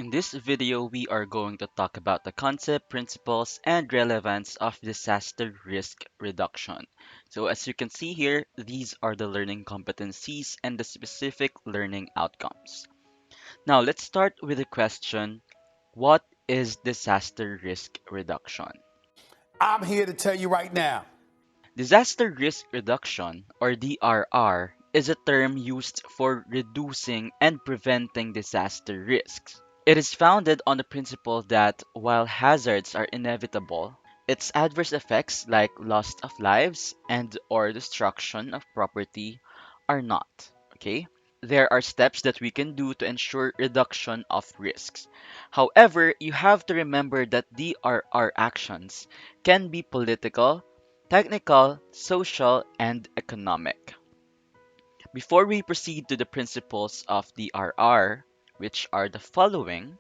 In this video, we are going to talk about the concept, principles, and relevance of disaster risk reduction. So as you can see here, these are the learning competencies and the specific learning outcomes. Now let's start with the question, what is disaster risk reduction? I'm here to tell you right now. Disaster risk reduction, or DRR, is a term used for reducing and preventing disaster risks. It is founded on the principle that while hazards are inevitable, its adverse effects like loss of lives and or destruction of property are not. Okay? There are steps that we can do to ensure reduction of risks. However, you have to remember that DRR actions can be political, technical, social, and economic. Before we proceed to the principles of DRR, which are the following,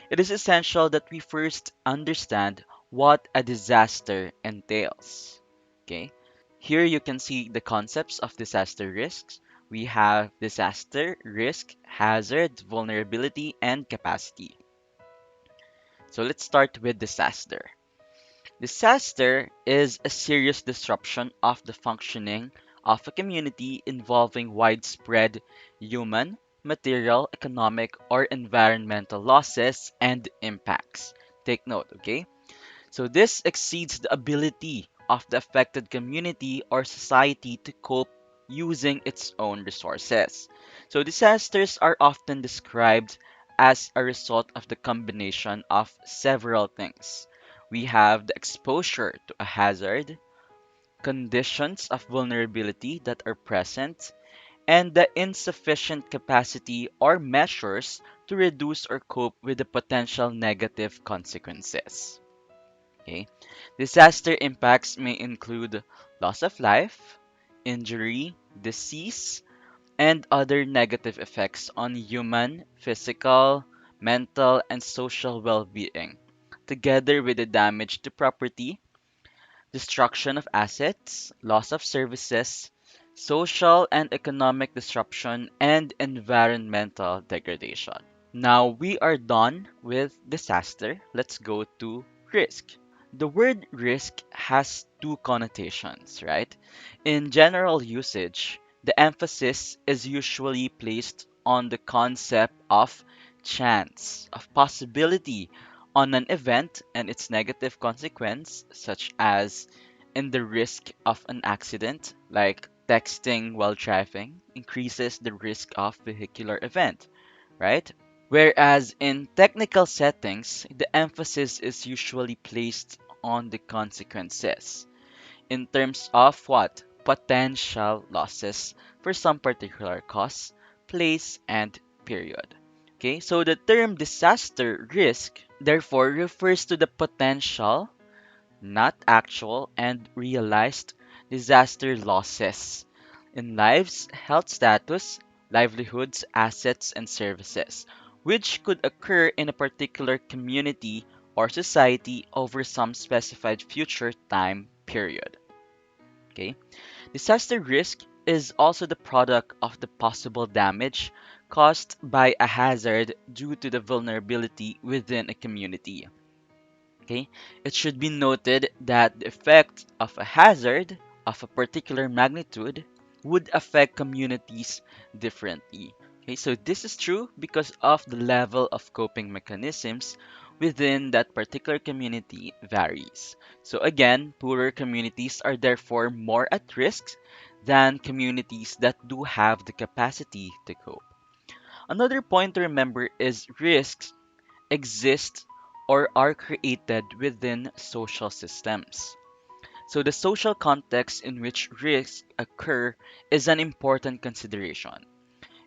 it is essential that we first understand what a disaster entails. Okay? Here you can see the concepts of disaster risks. We have disaster, risk, hazard, vulnerability, and capacity. So let's start with disaster. Disaster is a serious disruption of the functioning of a community involving widespread human, material, economic, or environmental losses and impacts. Take note, okay? So this exceeds the ability of the affected community or society to cope using its own resources. So disasters are often described as a result of the combination of several things. We have the exposure to a hazard, conditions of vulnerability that are present, and the insufficient capacity or measures to reduce or cope with the potential negative consequences. Okay? Disaster impacts may include loss of life, injury, disease, and other negative effects on human, physical, mental, and social well being, together with the damage to property, destruction of assets, loss of services, social and economic disruption, and environmental degradation. Now we are done with disaster. Let's go to risk. The word risk has two connotations, right? In general usage, the emphasis is usually placed on the concept of chance, of possibility on an event and its negative consequence, such as in the risk of an accident, like texting while driving, increases the risk of vehicular event, right? Whereas in technical settings, the emphasis is usually placed on the consequences in terms of what? Potential losses for some particular cause, place, and period. Okay, so the term disaster risk therefore refers to the potential, not actual and realized disaster losses in lives, health status, livelihoods, assets, and services, which could occur in a particular community or society over some specified future time period. Okay? Disaster risk is also the product of the possible damage caused by a hazard due to the vulnerability within a community. Okay? It should be noted that the effect of a hazard of a particular magnitude would affect communities differently. Okay, so this is true because of the level of coping mechanisms within that particular community varies. So again, poorer communities are therefore more at risk than communities that do have the capacity to cope. Another point to remember is risks exist or are created within social systems. So, the social context in which risks occur is an important consideration.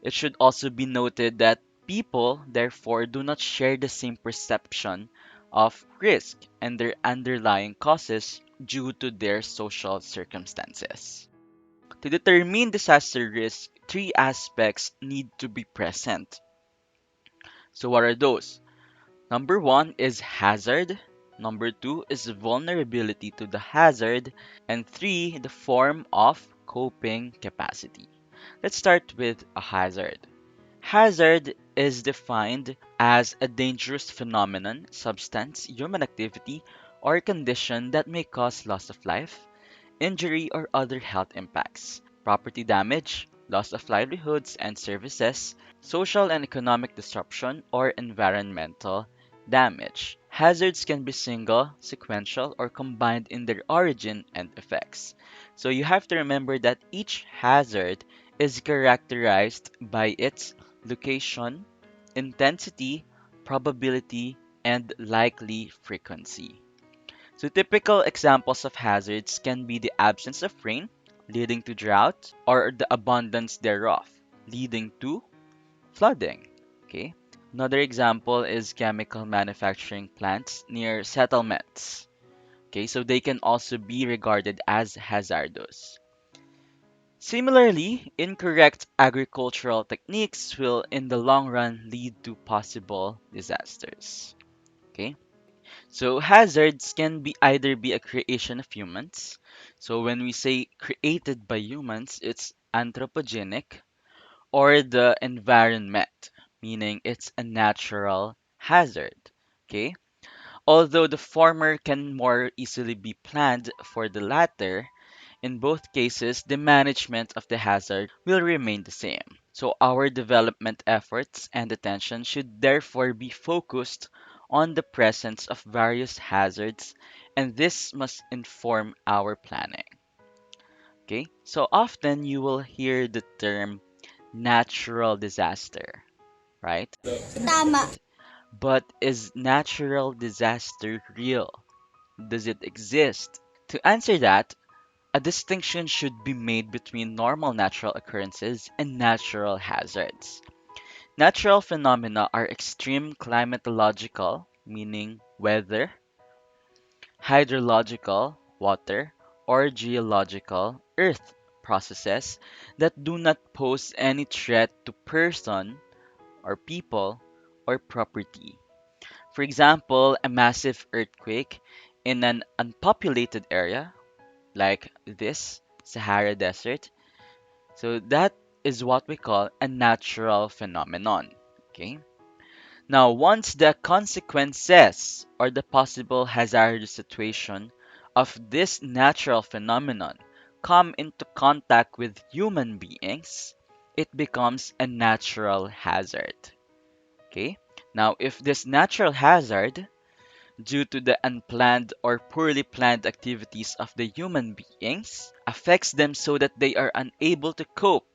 It should also be noted that people, therefore, do not share the same perception of risk and their underlying causes due to their social circumstances. To determine disaster risk, three aspects need to be present. So, what are those? Number one is hazard. Number two is vulnerability to the hazard. And three, the form of coping capacity. Let's start with a hazard. Hazard is defined as a dangerous phenomenon, substance, human activity, or condition that may cause loss of life, injury, or other health impacts, property damage, loss of livelihoods and services, social and economic disruption, or environmental damage. Hazards can be single, sequential, or combined in their origin and effects. So you have to remember that each hazard is characterized by its location, intensity, probability, and likely frequency. So typical examples of hazards can be the absence of rain, leading to drought, or the abundance thereof, leading to flooding. Okay? Another example is chemical manufacturing plants near settlements. Okay, so they can also be regarded as hazardous. Similarly, incorrect agricultural techniques will in the long run lead to possible disasters. Okay? So hazards can be either be a creation of humans. So when we say created by humans, it's anthropogenic, or the environment, meaning it's a natural hazard. Okay? Although the former can more easily be planned for the latter, in both cases, the management of the hazard will remain the same. So our development efforts and attention should therefore be focused on the presence of various hazards, and this must inform our planning. Okay? So often you will hear the term natural disaster, right? Tama. But is natural disaster real? Does it exist? To answer that, a distinction should be made between normal natural occurrences and natural hazards. Natural phenomena are extreme climatological, meaning weather, hydrological, water, or geological, earth processes that do not pose any threat to person or people or property. For example, a massive earthquake in an unpopulated area like this Sahara Desert. So that is what we call a natural phenomenon. Okay. Now, once the consequences or the possible hazardous situation of this natural phenomenon come into contact with human beings, it becomes a natural hazard. Okay. Now, if this natural hazard, due to the unplanned or poorly planned activities of the human beings, affects them so that they are unable to cope,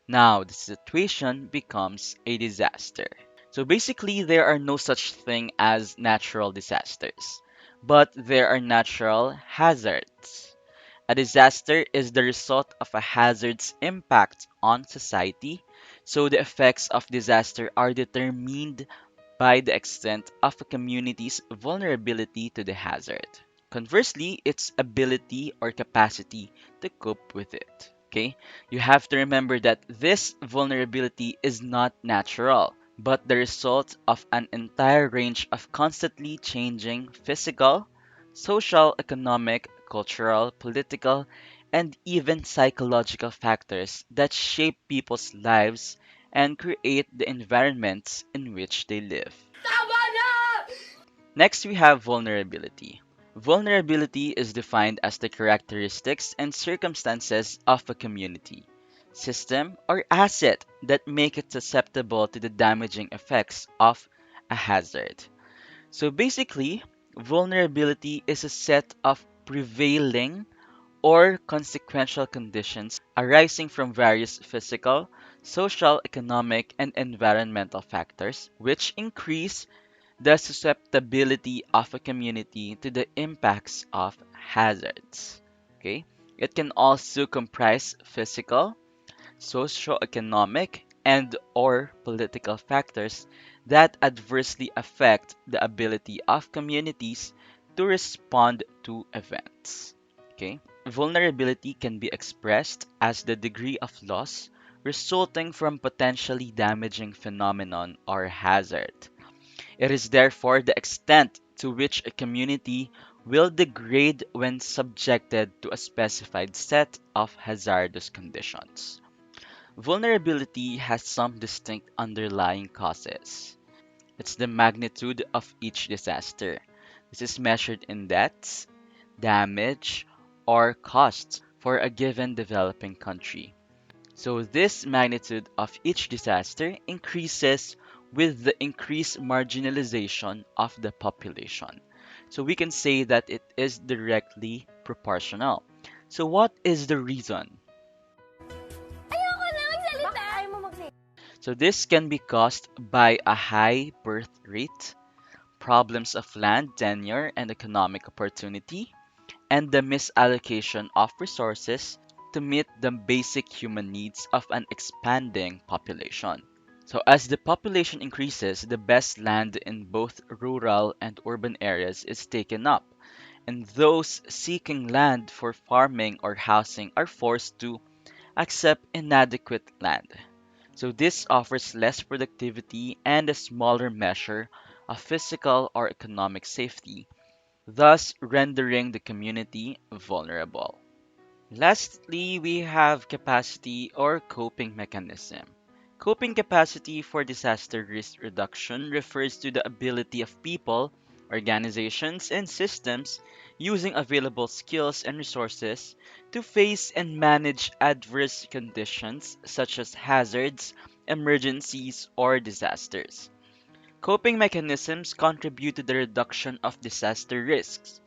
now the situation becomes a disaster. So basically, there are no such thing as natural disasters, but there are natural hazards. A disaster is the result of a hazard's impact on society, so the effects of disaster are determined by the extent of a community's vulnerability to the hazard. Conversely, its ability or capacity to cope with it. Okay? You have to remember that this vulnerability is not natural, but the result of an entire range of constantly changing physical, social, economic, cultural, political, and even psychological factors that shape people's lives and create the environments in which they live. Next, we have vulnerability. Vulnerability is defined as the characteristics and circumstances of a community, system, or asset that make it susceptible to the damaging effects of a hazard. So basically, vulnerability is a set of prevailing or consequential conditions arising from various physical, social, economic, and environmental factors which increase the susceptibility of a community to the impacts of hazards. Okay? It can also comprise physical, socioeconomic, and or political factors that adversely affect the ability of communities to respond to events. Okay? Vulnerability can be expressed as the degree of loss resulting from potentially damaging phenomenon or hazard. It is therefore the extent to which a community will degrade when subjected to a specified set of hazardous conditions. Vulnerability has some distinct underlying causes. It's the magnitude of each disaster. This is measured in deaths, damage, or costs for a given developing country. So this magnitude of each disaster increases with the increased marginalization of the population. So we can say that it is directly proportional. So what is the reason? Ayoko na magsalita! Bakit ayaw mo magsalita? So this can be caused by a high birth rate, problems of land tenure and economic opportunity, and the misallocation of resources to meet the basic human needs of an expanding population. So, as the population increases, the best land in both rural and urban areas is taken up, and those seeking land for farming or housing are forced to accept inadequate land. So, this offers less productivity and a smaller measure of physical or economic safety, thus rendering the community vulnerable. Lastly, we have capacity or coping mechanism. Coping capacity for disaster risk reduction refers to the ability of people, organizations, and systems using available skills and resources to face and manage adverse conditions such as hazards, emergencies, or disasters. Coping mechanisms contribute to the reduction of disaster risks.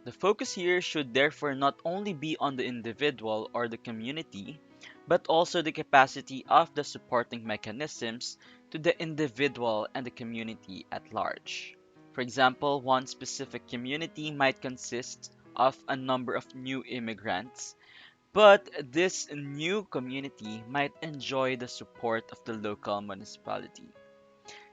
The focus here should therefore not only be on the individual or the community, but also the capacity of the supporting mechanisms to the individual and the community at large. For example, one specific community might consist of a number of new immigrants, but this new community might enjoy the support of the local municipality.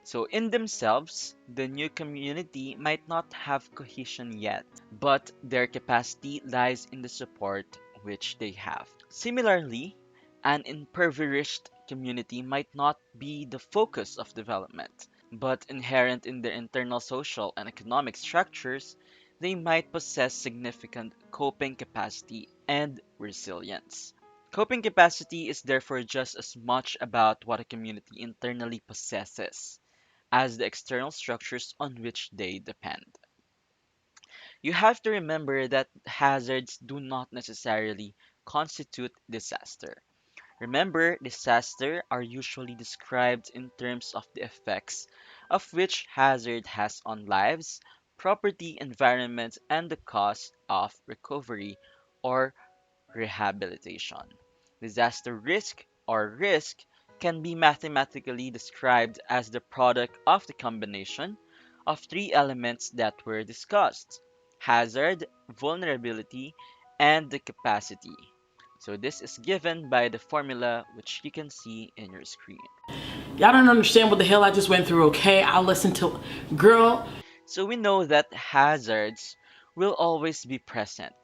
So, in themselves, the new community might not have cohesion yet, but their capacity lies in the support which they have. Similarly, an impoverished community might not be the focus of development, but inherent in their internal social and economic structures, they might possess significant coping capacity and resilience. Coping capacity is therefore just as much about what a community internally possesses as the external structures on which they depend. You have to remember that hazards do not necessarily constitute disaster. Remember, disasters are usually described in terms of the effects of which hazard has on lives, property, environment, and the cost of recovery or rehabilitation. Disaster risk or risk can be mathematically described as the product of the combination of three elements that were discussed: hazard, vulnerability, and the capacity. So this is given by the formula which you can see in your screen. Y'all don't understand what the hell I just went through, okay? I listened to, girl. So we know that hazards will always be present.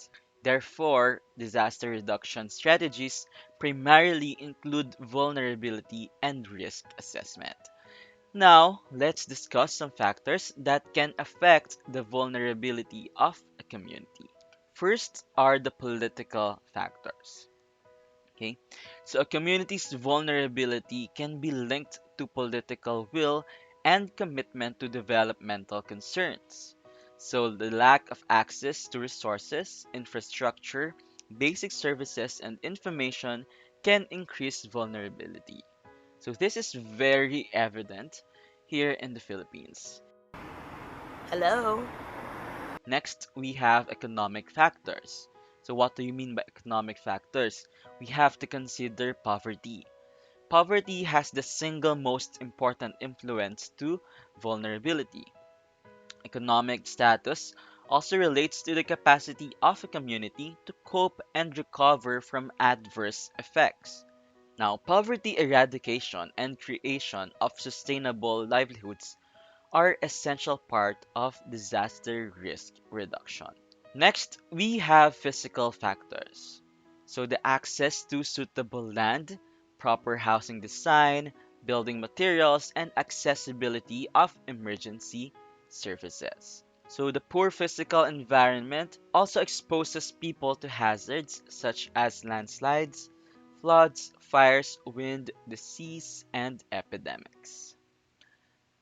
Therefore, disaster reduction strategies primarily include vulnerability and risk assessment. Now, let's discuss some factors that can affect the vulnerability of a community. First are the political factors. Okay, so a community's vulnerability can be linked to political will and commitment to developmental concerns. So the lack of access to resources, infrastructure, basic services, and information can increase vulnerability. So this is very evident here in the Philippines. Hello. Next, we have economic factors. So what do you mean by economic factors? We have to consider poverty. Poverty has the single most important influence to vulnerability. Economic status also relates to the capacity of a community to cope and recover from adverse effects. Now, poverty eradication and creation of sustainable livelihoods are essential part of disaster risk reduction. Next, we have physical factors. So the access to suitable land, proper housing design, building materials, and accessibility of emergency services. So the poor physical environment also exposes people to hazards such as landslides, floods, fires, wind, disease, and epidemics.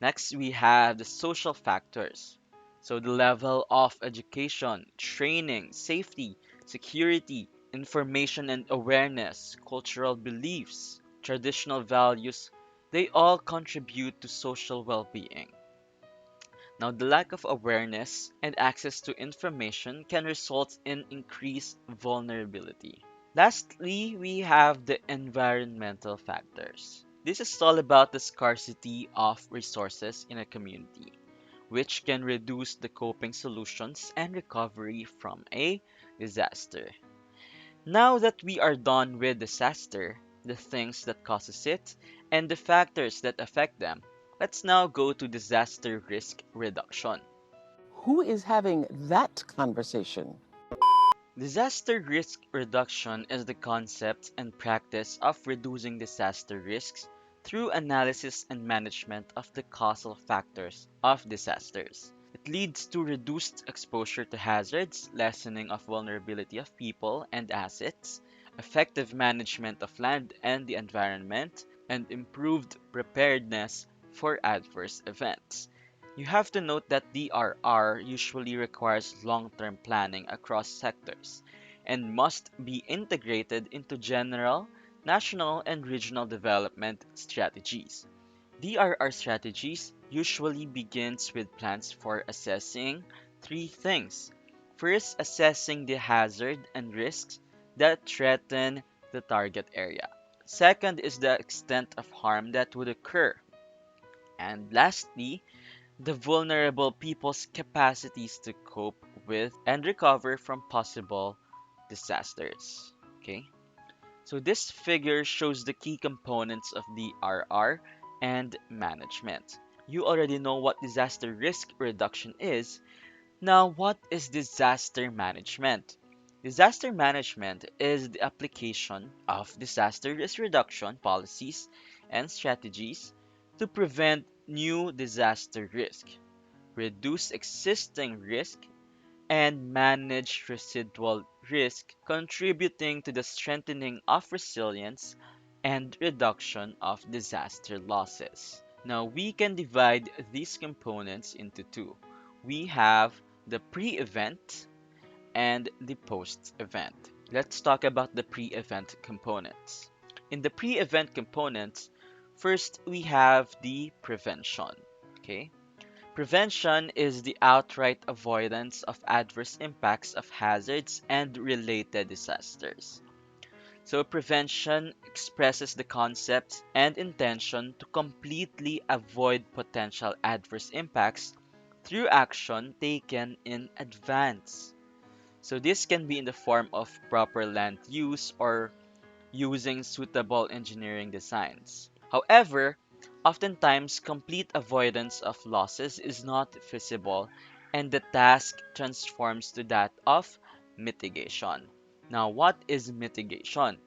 Next, we have the social factors. So, the level of education, training, safety, security, information and awareness, cultural beliefs, traditional values, they all contribute to social well being. Now, the lack of awareness and access to information can result in increased vulnerability. Lastly, we have the environmental factors. This is all about the scarcity of resources in a community, which can reduce the coping solutions and recovery from a disaster. Now that we are done with disaster, the things that causes it, and the factors that affect them, let's now go to disaster risk reduction. Who is having that conversation? Disaster risk reduction is the concept and practice of reducing disaster risks through analysis and management of the causal factors of disasters. It leads to reduced exposure to hazards, lessening of vulnerability of people and assets, effective management of land and the environment, and improved preparedness for adverse events. You have to note that DRR usually requires long-term planning across sectors and must be integrated into general, national, and regional development strategies. DRR strategies usually begins with plans for assessing three things. First, assessing the hazard and risks that threaten the target area. Second is the extent of harm that would occur. And lastly, the vulnerable people's capacities to cope with and recover from possible disasters. Okay, so this figure shows the key components of DRR and management. You already know what disaster risk reduction is. Now, what is disaster management? Disaster management is the application of disaster risk reduction policies and strategies to prevent new disaster risk, reduce existing risk, and manage residual risk, contributing to the strengthening of resilience and reduction of disaster losses. Now, we can divide these components into two. We have the pre-event and the post-event. Let's talk about the pre-event components. In the pre-event components, first we have the prevention. Okay? Prevention is the outright avoidance of adverse impacts of hazards and related disasters. So, prevention expresses the concept and intention to completely avoid potential adverse impacts through action taken in advance. So, this can be in the form of proper land use or using suitable engineering designs. However, oftentimes complete avoidance of losses is not feasible and the task transforms to that of mitigation. Now, what is mitigation?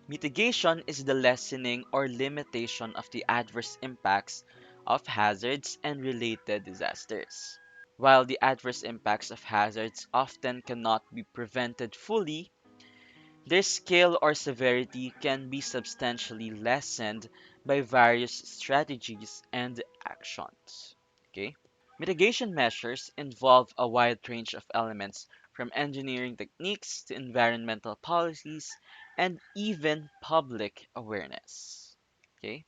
Mitigation is the lessening or limitation of the adverse impacts of hazards and related disasters. While the adverse impacts of hazards often cannot be prevented fully, their scale or severity can be substantially lessened by various strategies and actions. Okay? Mitigation measures involve a wide range of elements from engineering techniques to environmental policies and even public awareness. Okay?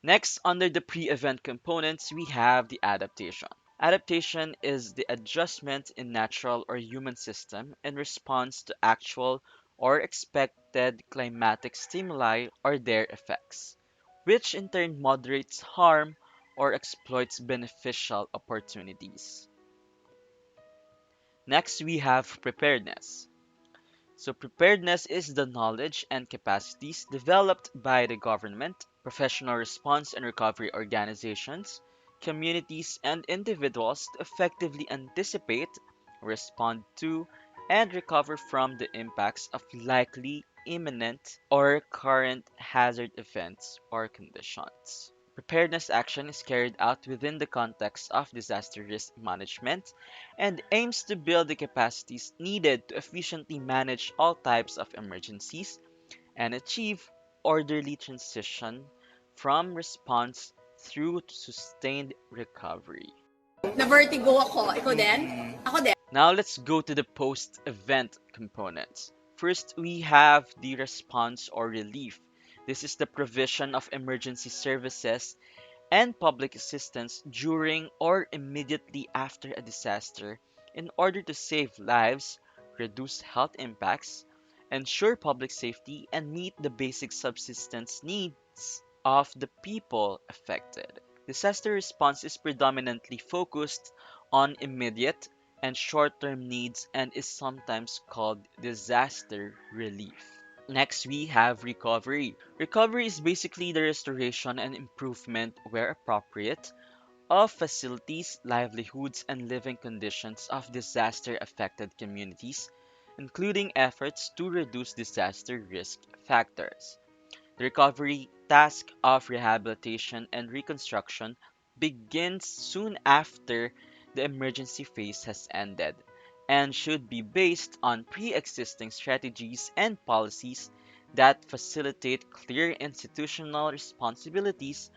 Next, under the pre-event components, we have the adaptation. Adaptation is the adjustment in natural or human system in response to actual or expected climatic stimuli or their effects, which in turn moderates harm or exploits beneficial opportunities. Next, we have preparedness. So, preparedness is the knowledge and capacities developed by the government, professional response and recovery organizations, communities, and individuals to effectively anticipate, respond to, and recover from the impacts of likely, imminent, or current hazard events or conditions. Preparedness action is carried out within the context of disaster risk management and aims to build the capacities needed to efficiently manage all types of emergencies and achieve orderly transition from response through to sustained recovery. Na-vertigo ako. Ikaw din? Ako din. Now let's go to the post-event components. First, we have the response or relief. This is the provision of emergency services and public assistance during or immediately after a disaster in order to save lives, reduce health impacts, ensure public safety, and meet the basic subsistence needs of the people affected. Disaster response is predominantly focused on immediate and short term needs and is sometimes called disaster relief. Next, we have recovery. Recovery is basically the restoration and improvement, where appropriate, of facilities, livelihoods, and living conditions of disaster affected communities, including efforts to reduce disaster risk factors. The recovery task of rehabilitation and reconstruction begins soon after the emergency phase has ended and should be based on pre existing strategies and policies that facilitate clear institutional responsibilities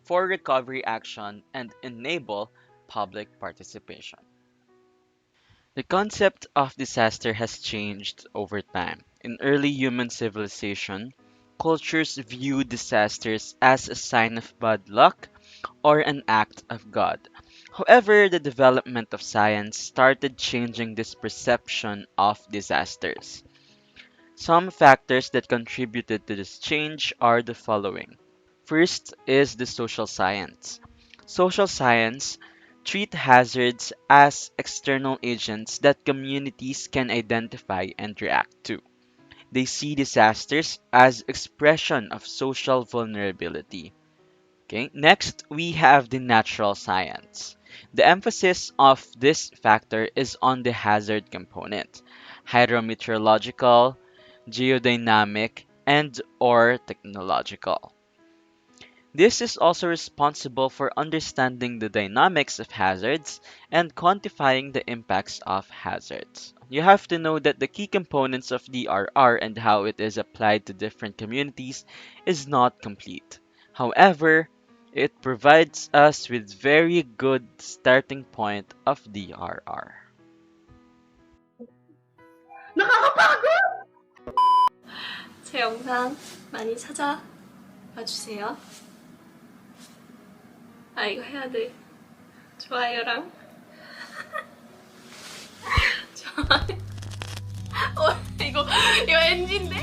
for recovery action and enable public participation. The concept of disaster has changed over time. In early human civilization, cultures viewed disasters as a sign of bad luck or an act of God. However, the development of science started changing this perception of disasters. Some factors that contributed to this change are the following. First is the social science. Social science treat hazards as external agents that communities can identify and react to. They see disasters as expression of social vulnerability. Okay, next we have the natural science. The emphasis of this factor is on the hazard component, hydrometeorological, geodynamic, and or technological. This is also responsible for understanding the dynamics of hazards and quantifying the impacts of hazards. You have to know that the key components of DRR and how it is applied to different communities is not complete. However, it provides us with very good starting point of DRR. 제 영상 많이 찾아봐 주세요. 아, 이거 해야 돼. 좋아요랑. 좋아요. 이거 NG인데?